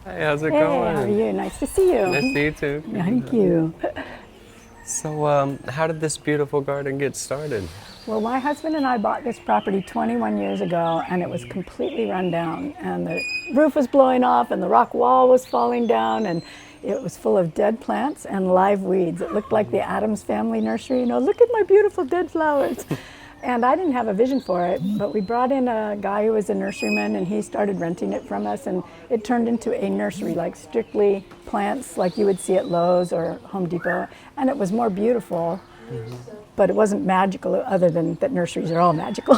Hey, how's it Hey, how are going? you? Nice to see Nice to you. see you too. Thank you. So, how did this beautiful garden get started? Well, my husband and I bought this property 21 years ago, and it was completely run down. And the roof was blowing off, and the rock wall was falling down, and it was full of dead plants and live weeds. It looked like the Addams Family nursery. Look at my beautiful dead flowers. And I didn't have a vision for it, but we brought in a guy who was a nurseryman, and he started renting it from us, and it turned into a nursery, like strictly plants like you would see at Lowe's or Home Depot. And it was more beautiful, but it wasn't magical, other than that nurseries are all magical.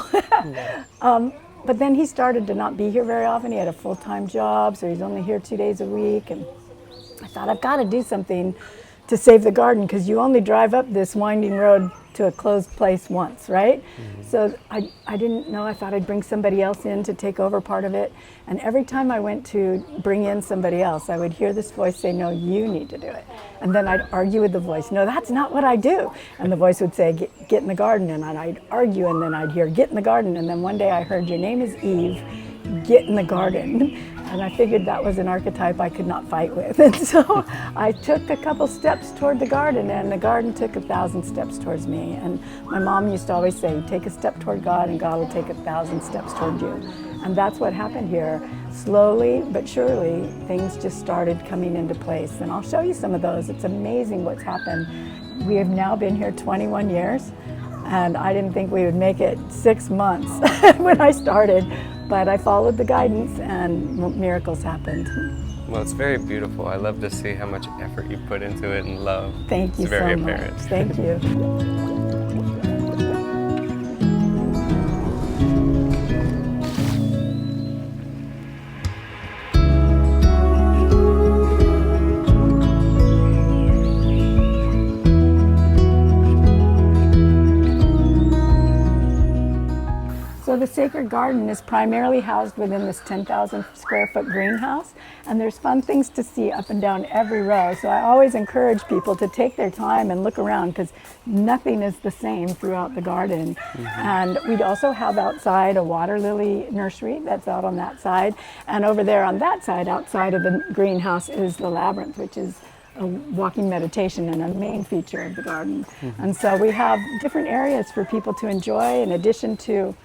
But then he started to not be here very often. He had a full-time job, so he's only here 2 days a week. And I thought, I've got to do something to save the garden, because you only drive up this winding road to a closed place once, right? So I didn't know. I thought I'd bring somebody else in to take over part of it. And every time I went to bring in somebody else, I would hear this voice say, no, you need to do it. And then I'd argue with the voice, no, that's not what I do. And the voice would say, get in the garden. And I'd argue, and then I'd hear, get in the garden. And then one day I heard, your name is Eve, get in the garden. And I figured that was an archetype I could not fight with. And so I took a couple steps toward the garden, and the garden took 1,000 steps towards me. And my mom used to always say, take a step toward God, and God will take 1,000 steps toward you. And that's what happened here. Slowly but surely, things just started coming into place. And I'll show you some of those. It's amazing what's happened. We have now been here 21 years. And I didn't think we would make it 6 months when I started, but I followed the guidance and miracles happened. Well, it's very beautiful. I love to see how much effort you put into it and love. Thank you It's very so much. apparent. Thank you. So the Sacred Garden is primarily housed within this 10,000 square foot greenhouse, and there's fun things to see up and down every row. So I always encourage people to take their time and look around, because nothing is the same throughout the garden. And we also have outside a water lily nursery that's out on that side, and over there on that side, outside of the greenhouse, is the labyrinth, which is a walking meditation and a main feature of the garden. And so we have different areas for people to enjoy, in addition to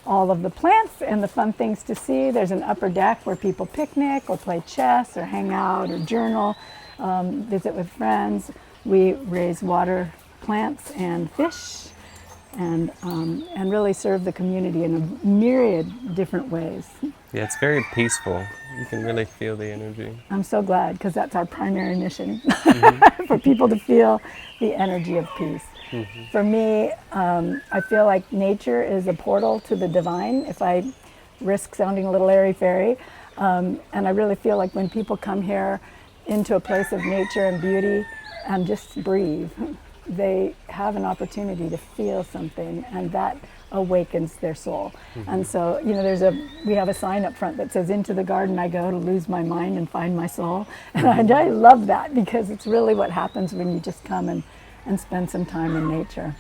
all of the plants and the fun things to see. There's an upper deck where people picnic or play chess or hang out or journal, visit with friends. We raise water plants and fish, and really serve the community in a myriad different ways. Yeah, it's very peaceful. You can really feel the energy. I'm so glad, because that's our primary mission, for people to feel the energy of peace. For me, I feel like nature is a portal to the divine, if I risk sounding a little airy-fairy. And I really feel like when people come here into a place of nature and beauty and just breathe, they have an opportunity to feel something, and that awakens their soul. And so, we have a sign up front that says, into the garden I go to lose my mind and find my soul. And I love that, because it's really what happens when you just come and spend some time in nature.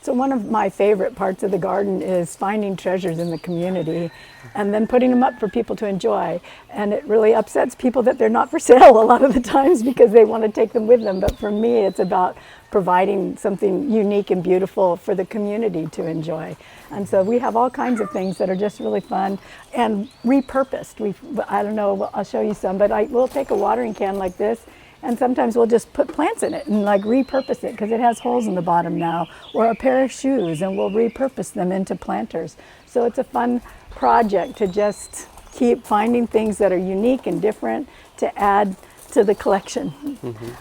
So one of my favorite parts of the garden is finding treasures in the community and then putting them up for people to enjoy. And it really upsets people that they're not for sale a lot of the times, because they want to take them with them. But for me, it's about providing something unique and beautiful for the community to enjoy. And so we have all kinds of things that are just really fun and repurposed. I don't know, I'll show you some, but we'll take a watering can like this, and sometimes we'll just put plants in it and repurpose it, because it has holes in the bottom now, or a pair of shoes, and we'll repurpose them into planters. So it's a fun project to just keep finding things that are unique and different to add to the collection.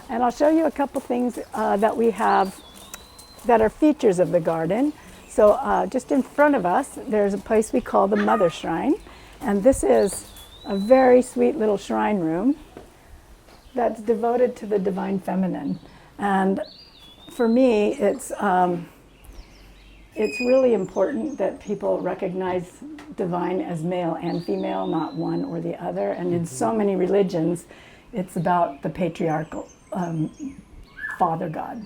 And I'll show you a couple things that we have that are features of the garden. So just in front of us, there's a place we call the Mother Shrine. And this is a very sweet little shrine room that's devoted to the Divine Feminine. And for me, it's really important that people recognize divine as male and female, not one or the other. And in so many religions, it's about the patriarchal Father God.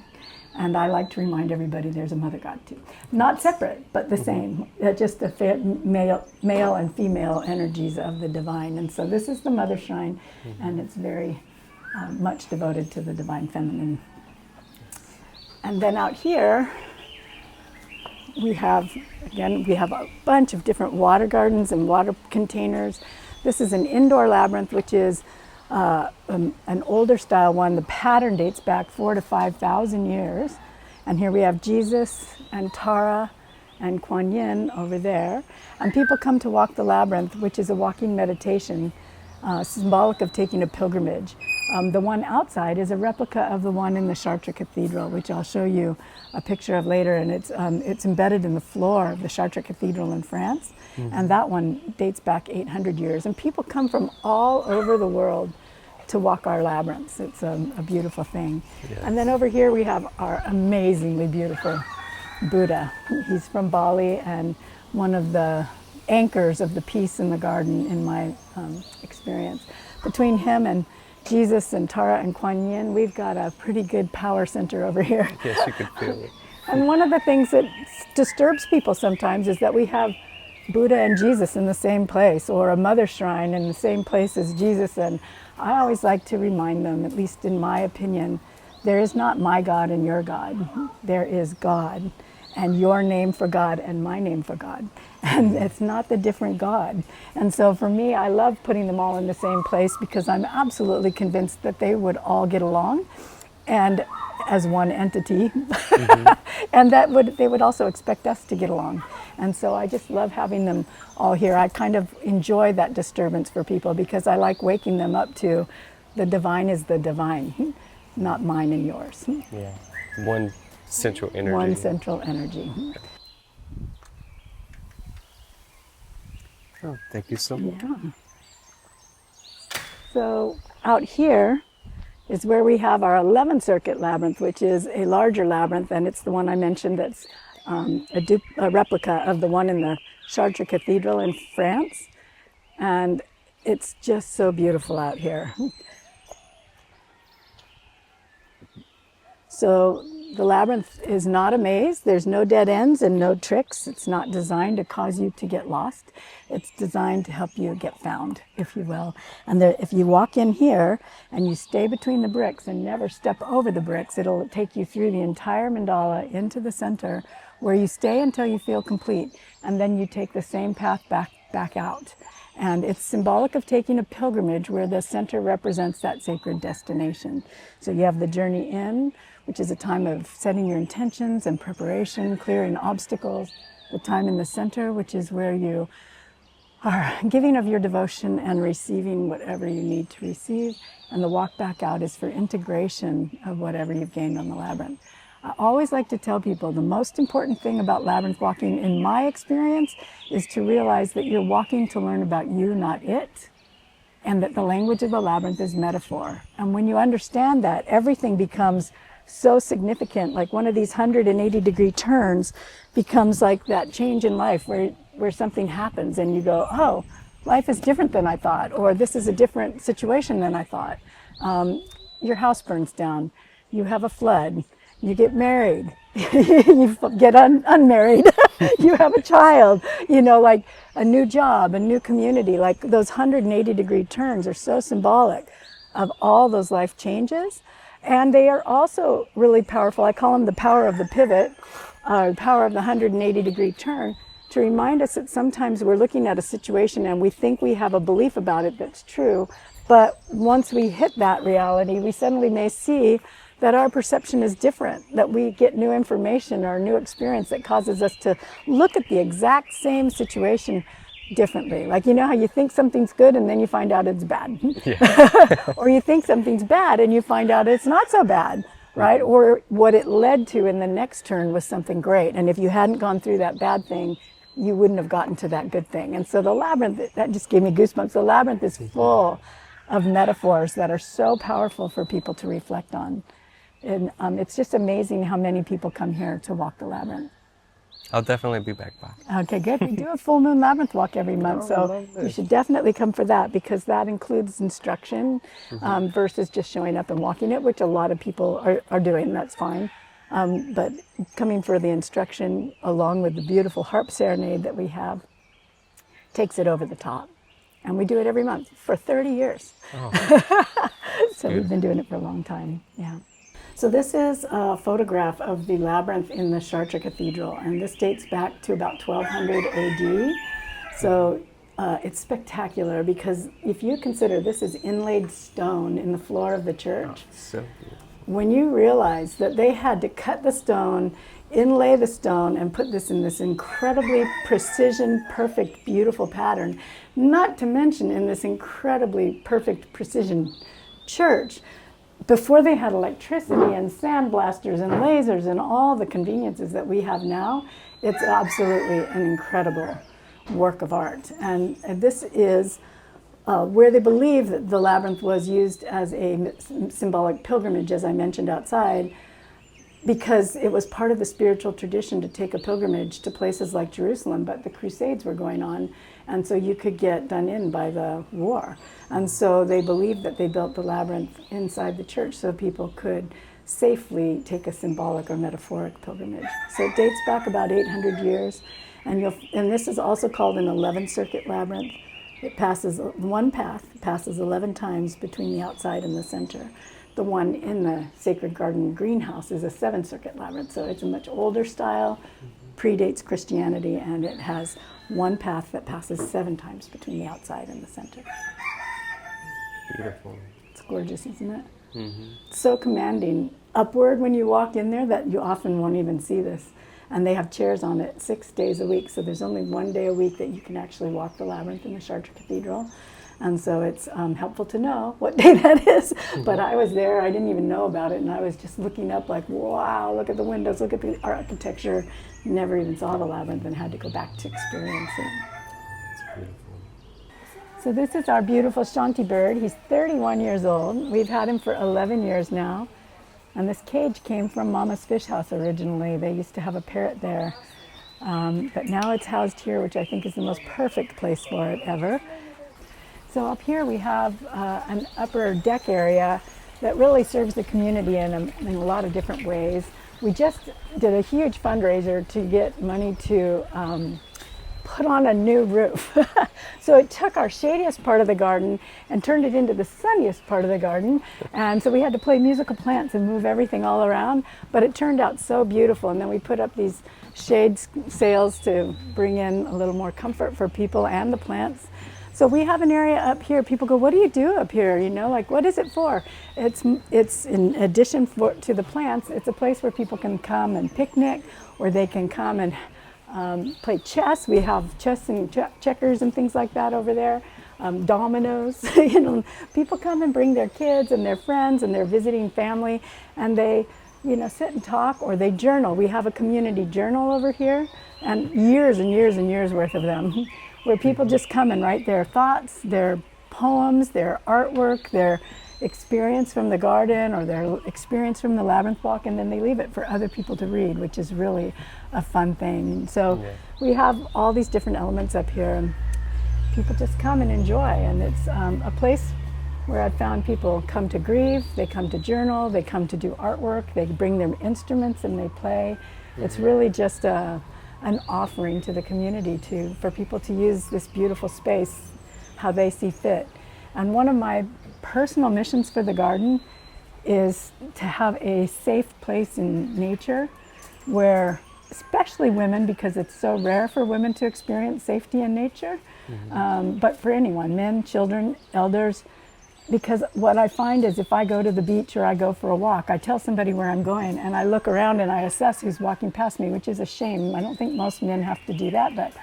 And I like to remind everybody there's a mother god too. Not separate, but the same. Just the male and female energies of the divine. And so this is the mother shrine, and it's very much devoted to the divine feminine. And then out here, we have a bunch of different water gardens and water containers. This is an indoor labyrinth, which is an older style one. The pattern dates back 4,000 to 5,000 years. And here we have Jesus and Tara and Kuan Yin over there. And people come to walk the labyrinth, which is a walking meditation, symbolic of taking a pilgrimage. The one outside is a replica of the one in the Chartres Cathedral, which I'll show you a picture of later. And it's embedded in the floor of the Chartres Cathedral in France. And that one dates back 800 years. And people come from all over the world to walk our labyrinths. It's a beautiful thing. Yes. And then over here we have our amazingly beautiful Buddha. He's from Bali and one of the anchors of the peace in the garden in my experience. Between him and Jesus and Tara and Kuan Yin, we've got a pretty good power center over here. Yes, you could feel it. And one of the things that disturbs people sometimes is that we have Buddha and Jesus in the same place, or a mother shrine in the same place as Jesus. And I always like to remind them, at least in my opinion, there is not my God and your God. There is God, and your name for God and my name for God. And it's not the different God. And so for me, I love putting them all in the same place because I'm absolutely convinced that they would all get along and as one entity. And that they would also expect us to get along. And so I just love having them all here. I kind of enjoy that disturbance for people because I like waking them up to the divine is the divine, not mine and yours. Yeah, one central energy. One central energy. Oh, thank you so much. Yeah. So out here is where we have our 11th circuit labyrinth, which is a larger labyrinth, and it's the one I mentioned that's a replica of the one in the Chartres Cathedral in France. And it's just so beautiful out here. So the labyrinth is not a maze. There's no dead ends and no tricks. It's not designed to cause you to get lost. It's designed to help you get found, if you will. And if you walk in here and you stay between the bricks and never step over the bricks, it'll take you through the entire mandala into the center where you stay until you feel complete. And then you take the same path back out. And it's symbolic of taking a pilgrimage where the center represents that sacred destination. So you have the journey in, which is a time of setting your intentions and preparation, clearing obstacles. The time in the center, which is where you are giving of your devotion and receiving whatever you need to receive. And the walk back out is for integration of whatever you've gained on the labyrinth. I always like to tell people the most important thing about labyrinth walking, in my experience, is to realize that you're walking to learn about you, not it, and that the language of the labyrinth is metaphor. And when you understand that, everything becomes so significant. Like one of these 180-degree turns becomes like that change in life where something happens and you go, oh, life is different than I thought, or this is a different situation than I thought. Your house burns down, you have a flood, you get married, you get unmarried, you have a child, like a new job, a new community. Like those 180-degree turns are so symbolic of all those life changes. And they are also really powerful. I call them the power of the pivot, power of the 180-degree turn, to remind us that sometimes we're looking at a situation and we think we have a belief about it that's true. But once we hit that reality, we suddenly may see that our perception is different, that we get new information or new experience that causes us to look at the exact same situation differently. Like, how you think something's good and then you find out it's bad. Yeah. Or you think something's bad and you find out it's not so bad, right? Or what it led to in the next turn was something great. And if you hadn't gone through that bad thing, you wouldn't have gotten to that good thing. And so the labyrinth, that just gave me goosebumps. The labyrinth is full of metaphors that are so powerful for people to reflect on. And it's just amazing how many people come here to walk the labyrinth. I'll definitely be back by. Okay, good. We do a full moon labyrinth walk every month, so you should definitely come for that because that includes instruction versus just showing up and walking it, which a lot of people are doing. That's fine. But coming for the instruction, along with the beautiful harp serenade that we have, takes it over the top. And we do it every month for 30 years. Oh, So we've been doing it for a long time, yeah. So this is a photograph of the labyrinth in the Chartres Cathedral, and this dates back to about 1200 AD. So it's spectacular because if you consider this is inlaid stone in the floor of the church, so beautiful. when you realize that they had to cut the stone, inlay the stone, and put this in this incredibly precision, perfect, beautiful pattern, not to mention in this incredibly perfect precision church, before they had electricity and sandblasters and lasers and all the conveniences that we have now, it's absolutely an incredible work of art. And this is where they believe that the labyrinth was used as a symbolic pilgrimage, as I mentioned outside, because it was part of the spiritual tradition to take a pilgrimage to places like Jerusalem, but the Crusades were going on, and so you could get done in by the war. And so they believed that they built the labyrinth inside the church so people could safely take a symbolic or metaphoric pilgrimage. So it dates back about 800 years, and this is also called an 11th circuit labyrinth. It passes one path, passes 11 times between the outside and the center. The one in the Sacred Garden greenhouse is a 7th circuit labyrinth, so it's a much older style, predates Christianity, and it has one path that passes 7 times between the outside and the center. Beautiful. It's gorgeous, isn't it? Mm-hmm. So commanding. Upward when you walk in there that you often won't even see this. And they have chairs on it 6 days a week, so there's only one day a week that you can actually walk the labyrinth in the Chartres Cathedral. And so it's helpful to know what day that is. But I was there, I didn't even know about it, and I was just looking up like, wow, look at the windows, look at the architecture. Never even saw the labyrinth and had to go back to experience it. It's beautiful. So this is our beautiful Shanti bird. He's 31 years old. We've had him for 11 years now. And this cage came from Mama's Fish House originally. They used to have a parrot there. But now it's housed here, which I think is the most perfect place for it ever. So up here we have an upper deck area that really serves the community in a lot of different ways. We just did a huge fundraiser to get money to put on a new roof. So it took our shadiest part of the garden and turned it into the sunniest part of the garden. And so we had to play musical plants and move everything all around, but it turned out so beautiful. And then we put up these shade sails to bring in a little more comfort for people and the plants. So we have an area up here. People go, what do you do up here? You know, like, what is it for? It's in addition to the plants, it's a place where people can come and picnic, or they can come and play chess. We have chess and checkers and things like that over there. Dominoes. You know, people come and bring their kids and their friends and their visiting family, and they, you know, sit and talk, or they journal. We have a community journal over here, and years and years and years worth of them, where people just come and write their thoughts, their poems, their artwork, their experience from the garden, or their experience from the labyrinth walk, and then they leave it for other people to read, which is really a fun thing. And so we have all these different elements up here, and people just come and enjoy. And it's a place where I've found people come to grieve, they come to journal, they come to do artwork, they bring their instruments and they play. It's really just an offering to the community for people to use this beautiful space how they see fit. And one of my personal missions for the garden is to have a safe place in nature where, especially women, because it's so rare for women to experience safety in nature, but for anyone, men, children, elders, because what I find is if I go to the beach or I go for a walk, I tell somebody where I'm going and I look around and I assess who's walking past me, which is a shame. I don't think most men have to do that, but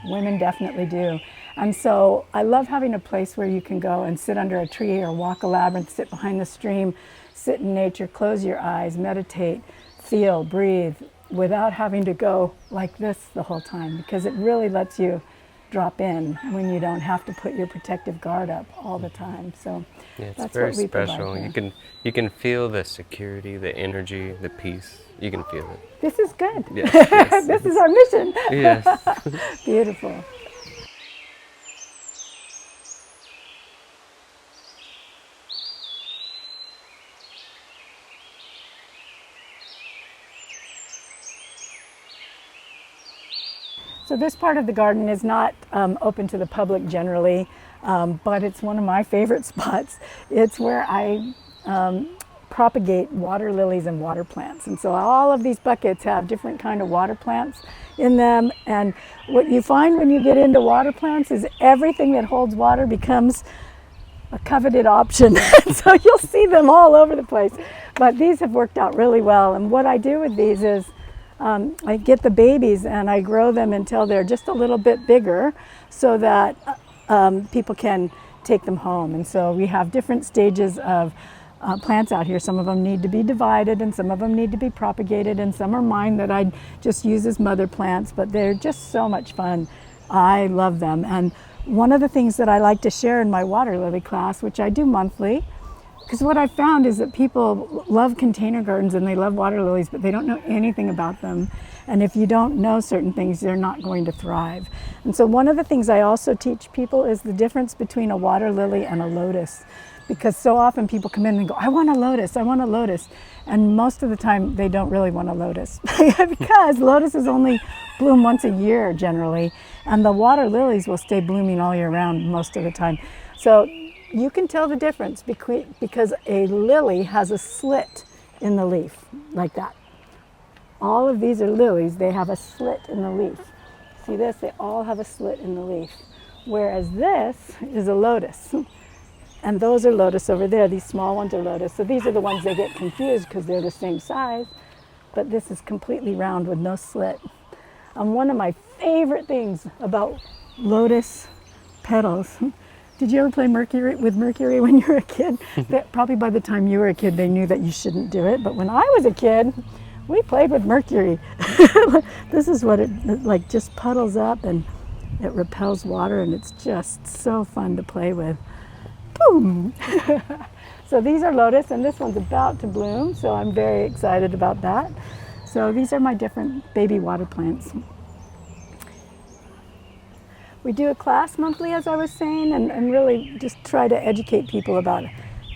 women definitely do. And so I love having a place where you can go and sit under a tree or walk a labyrinth, sit behind the stream, sit in nature, close your eyes, meditate, feel, breathe, without having to go like this the whole time, because it really lets you drop in when you don't have to put your protective guard up all the time. So it's that's very what we special. provide here. You can feel the security, the energy, the peace. You can feel it. This is good. Yes, yes. This is our mission. Yes. Beautiful. So this part of the garden is not open to the public generally, but it's one of my favorite spots. It's where I propagate water lilies and water plants. And so all of these buckets have different kind of water plants in them. And what you find when you get into water plants is everything that holds water becomes a coveted option. So you'll see them all over the place. But these have worked out really well. And what I do with these is I get the babies and I grow them until they're just a little bit bigger so that people can take them home. And so we have different stages of plants out here. Some of them need to be divided and some of them need to be propagated, and some are mine that I just use as mother plants, but they're just so much fun. I love them. And one of the things that I like to share in my water lily class, which I do monthly, because what I found is that people love container gardens and they love water lilies, but they don't know anything about them. And if you don't know certain things, they're not going to thrive. And so one of the things I also teach people is the difference between a water lily and a lotus. Because so often people come in and go, I want a lotus, I want a lotus. And most of the time they don't really want a lotus because lotuses only bloom once a year generally. And the water lilies will stay blooming all year round most of the time. So you can tell the difference because a lily has a slit in the leaf like that. All of these are lilies, they have a slit in the leaf. See this? They all have a slit in the leaf. Whereas this is a lotus. And those are lotus over there. These small ones are lotus. So these are the ones that get confused because they're the same size. But this is completely round with no slit. And one of my favorite things about lotus petals, did you ever play with mercury when you were a kid? Probably by the time you were a kid, they knew that you shouldn't do it. But when I was a kid, we played with mercury. This is what it like just puddles up and it repels water, and it's just so fun to play with. Boom! So these are lotus, and this one's about to bloom, so I'm very excited about that. So these are my different baby water plants. We do a class monthly, as I was saying, and really just try to educate people about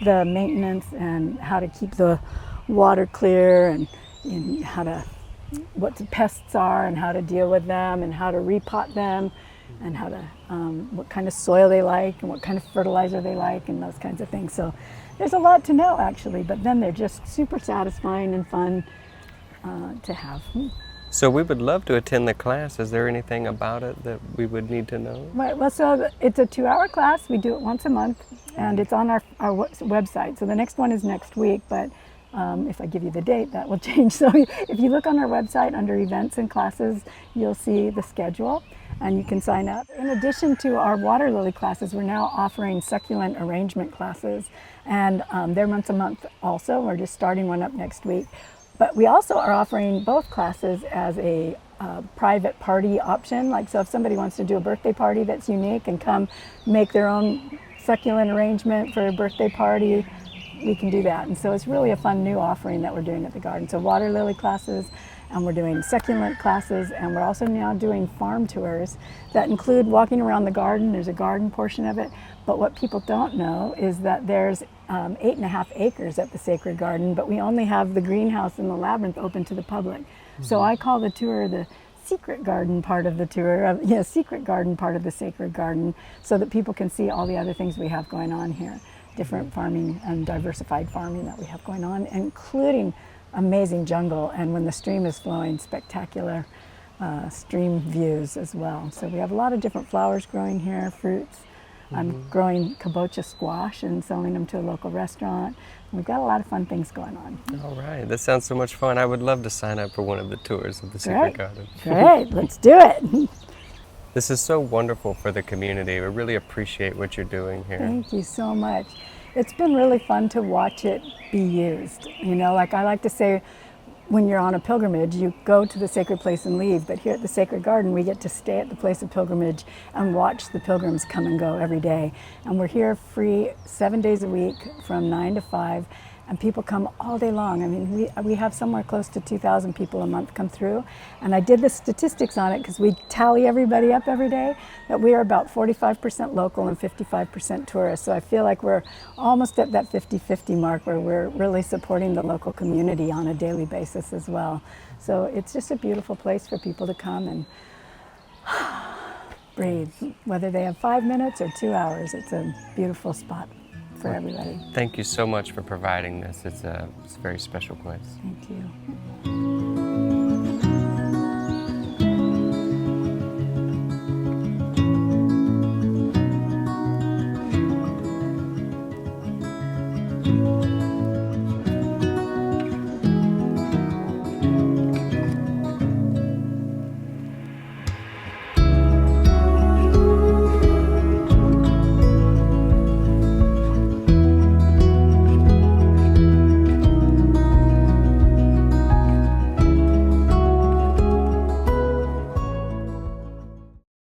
the maintenance and how to keep the water clear, and what the pests are and how to deal with them and how to repot them, and how to what kind of soil they like and what kind of fertilizer they like and those kinds of things. So there's a lot to know actually, but then they're just super satisfying and fun to have. So we would love to attend the class. Is there anything about it that we would need to know? Right, well, so it's a 2-hour class. We do it once a month, and it's on our website. So the next one is next week, but if I give you the date, that will change. So if you look on our website under events and classes, you'll see the schedule and you can sign up. In addition to our water lily classes, we're now offering succulent arrangement classes, and they're once a month also. We're just starting one up next week. But we also are offering both classes as a private party option. Like, so if somebody wants to do a birthday party that's unique and come make their own succulent arrangement for a birthday party, we can do that. And so it's really a fun new offering that we're doing at the garden. So water lily classes, and we're doing succulent classes, and we're also now doing farm tours that include walking around the garden. There's a garden portion of it, but what people don't know is that there's 8.5 acres at the Sacred Garden, but we only have the greenhouse and the labyrinth open to the public. Mm-hmm. So I call the tour the secret garden part of the tour, secret garden part of the Sacred Garden, so that people can see all the other things we have going on here. Different farming and diversified farming that we have going on, including amazing jungle, and when the stream is flowing, spectacular stream views as well. So we have a lot of different flowers growing here, fruits. I'm growing kabocha squash and selling them to a local restaurant. We've got a lot of fun things going on. All right, that sounds so much fun. I would love to sign up for one of the tours of the Sacred Garden. Great, let's do it. This is so wonderful for the community. We really appreciate what you're doing here. Thank you so much. It's been really fun to watch it be used. You know, like I like to say, when you're on a pilgrimage, you go to the sacred place and leave, but here at the Sacred Garden, we get to stay at the place of pilgrimage and watch the pilgrims come and go every day. And we're here free 7 days a week from 9 to 5, and people come all day long. I mean, we have somewhere close to 2,000 people a month come through, and I did the statistics on it because we tally everybody up every day, that we are about 45% local and 55% tourists. So I feel like we're almost at that 50-50 mark where we're really supporting the local community on a daily basis as well. So it's just a beautiful place for people to come and Breathe. Whether they have 5 minutes or 2 hours, it's a beautiful spot for everybody. Thank you so much for providing this. It's a very special place. Thank you.